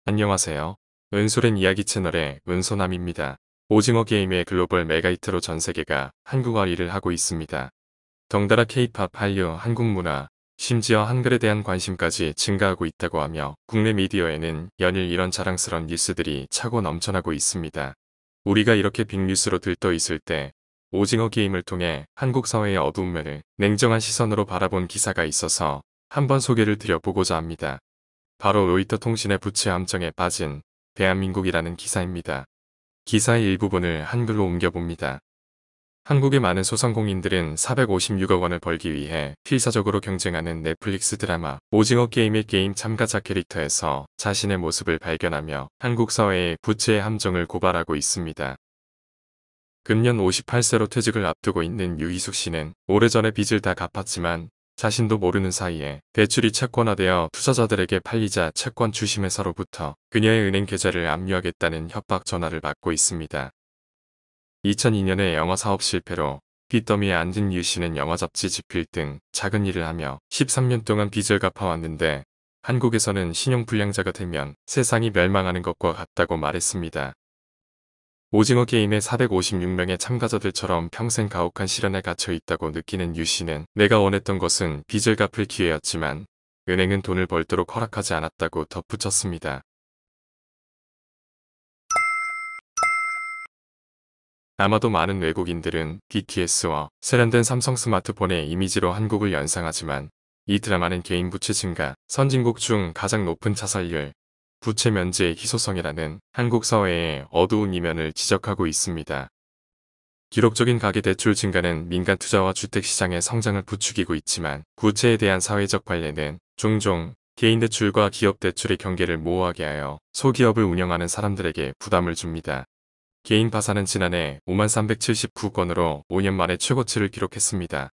안녕하세요. 은솔은 이야기 채널의 은소남입니다. 오징어 게임의 글로벌 메가히트로 전 세계가 한국어리를 하고 있습니다. 덩달아 K-팝, 한류, 한국 문화, 심지어 한글에 대한 관심까지 증가하고 있다고 하며 국내 미디어에는 연일 이런 자랑스러운 뉴스들이 차고 넘쳐나고 있습니다. 우리가 이렇게 빅뉴스로 들떠 있을 때 오징어 게임을 통해 한국 사회의 어두운 면을 냉정한 시선으로 바라본 기사가 있어서 한번 소개를 드려보고자 합니다. 바로 로이터 통신의 부채 함정에 빠진 대한민국이라는 기사입니다. 기사의 일부분을 한글로 옮겨봅니다. 한국의 많은 소상공인들은 456억 원을 벌기 위해 필사적으로 경쟁하는 넷플릭스 드라마 오징어 게임의 게임 참가자 캐릭터에서 자신의 모습을 발견하며 한국 사회의 부채의 함정을 고발하고 있습니다. 금년 58세로 퇴직을 앞두고 있는 유희숙 씨는 오래전에 빚을 다 갚았지만 자신도 모르는 사이에 대출이 채권화되어 투자자들에게 팔리자 채권 주심회사로부터 그녀의 은행 계좌를 압류하겠다는 협박 전화를 받고 있습니다. 2002년에 영화 사업 실패로 빚더미에 앉은 유 씨는 영화 잡지 집필 등 작은 일을 하며 13년 동안 빚을 갚아왔는데 한국에서는 신용불량자가 되면 세상이 멸망하는 것과 같다고 말했습니다. 오징어 게임의 456명의 참가자들처럼 평생 가혹한 시련에 갇혀 있다고 느끼는 유 씨는 내가 원했던 것은 빚을 갚을 기회였지만 은행은 돈을 벌도록 허락하지 않았다고 덧붙였습니다. 아마도 많은 외국인들은 BTS와 세련된 삼성 스마트폰의 이미지로 한국을 연상하지만 이 드라마는 개인 부채 증가, 선진국 중 가장 높은 자살률, 부채 면제의 희소성이라는 한국 사회의 어두운 이면을 지적하고 있습니다. 기록적인 가계대출 증가는 민간 투자와 주택시장의 성장을 부추기고 있지만 부채에 대한 사회적 관례는 종종 개인 대출과 기업 대출의 경계를 모호하게 하여 소기업을 운영하는 사람들에게 부담을 줍니다. 개인 파산은 지난해 5379건으로 5년 만에 최고치를 기록했습니다.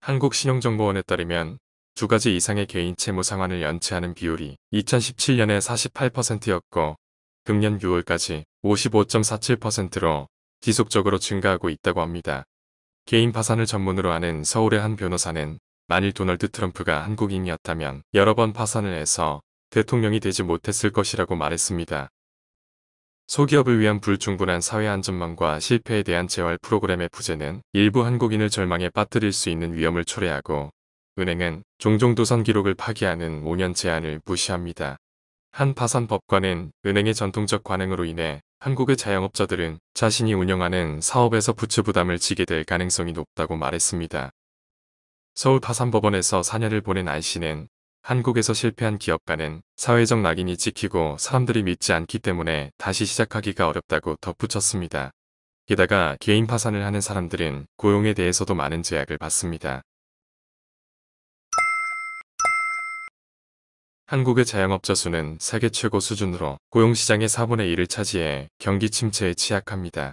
한국신용정보원에 따르면 두 가지 이상의 개인 채무 상환을 연체하는 비율이 2017년에 48%였고 금년 6월까지 55.47%로 지속적으로 증가하고 있다고 합니다. 개인 파산을 전문으로 하는 서울의 한 변호사는 만일 도널드 트럼프가 한국인이었다면 여러 번 파산을 해서 대통령이 되지 못했을 것이라고 말했습니다. 소기업을 위한 불충분한 사회안전망과 실패에 대한 재활 프로그램의 부재는 일부 한국인을 절망에 빠뜨릴 수 있는 위험을 초래하고 은행은 종종 도선 기록을 파기하는 5년 제한을 무시합니다. 한 파산 법관은 은행의 전통적 관행으로 인해 한국의 자영업자들은 자신이 운영하는 사업에서 부채 부담을 지게 될 가능성이 높다고 말했습니다. 서울파산법원에서 4년을 보낸 안 씨는 한국에서 실패한 기업가는 사회적 낙인이 찍히고 사람들이 믿지 않기 때문에 다시 시작하기가 어렵다고 덧붙였습니다. 게다가 개인 파산을 하는 사람들은 고용에 대해서도 많은 제약을 받습니다. 한국의 자영업자 수는 세계 최고 수준으로 고용시장의 4분의 1을 차지해 경기 침체에 취약합니다.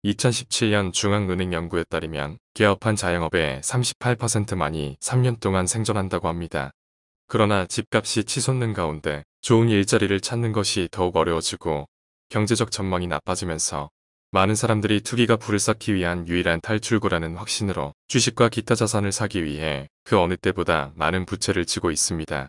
2017년 중앙은행 연구에 따르면 개업한 자영업의 38%만이 3년 동안 생존한다고 합니다. 그러나 집값이 치솟는 가운데 좋은 일자리를 찾는 것이 더욱 어려워지고 경제적 전망이 나빠지면서 많은 사람들이 투기가 불을 쌓기 위한 유일한 탈출구라는 확신으로 주식과 기타 자산을 사기 위해 그 어느 때보다 많은 부채를 지고 있습니다.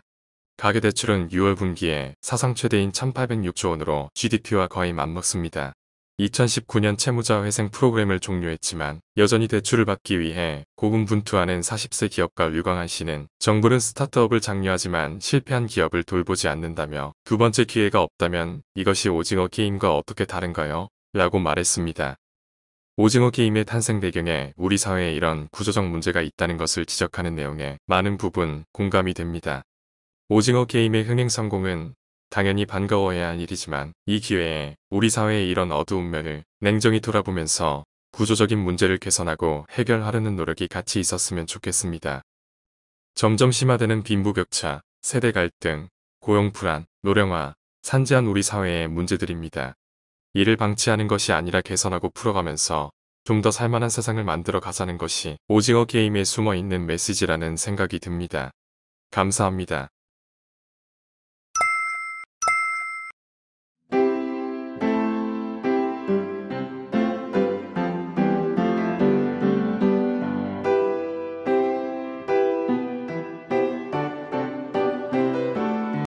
가계대출은 6월 분기에 사상 최대인 1806조 원으로 GDP와 거의 맞먹습니다. 2019년 채무자 회생 프로그램을 종료했지만 여전히 대출을 받기 위해 고군분투하는 40세 기업가 류광한 씨는 정부는 스타트업을 장려하지만 실패한 기업을 돌보지 않는다며 두 번째 기회가 없다면 이것이 오징어 게임과 어떻게 다른가요? 라고 말했습니다. 오징어 게임의 탄생 배경에 우리 사회에 이런 구조적 문제가 있다는 것을 지적하는 내용에 많은 부분 공감이 됩니다. 오징어 게임의 흥행 성공은 당연히 반가워해야 할 일이지만 이 기회에 우리 사회의 이런 어두운 면을 냉정히 돌아보면서 구조적인 문제를 개선하고 해결하려는 노력이 같이 있었으면 좋겠습니다. 점점 심화되는 빈부격차, 세대 갈등, 고용 불안, 노령화, 산재한 우리 사회의 문제들입니다. 이를 방치하는 것이 아니라 개선하고 풀어가면서 좀 더 살만한 세상을 만들어 가자는 것이 오징어 게임에 숨어 있는 메시지라는 생각이 듭니다. 감사합니다.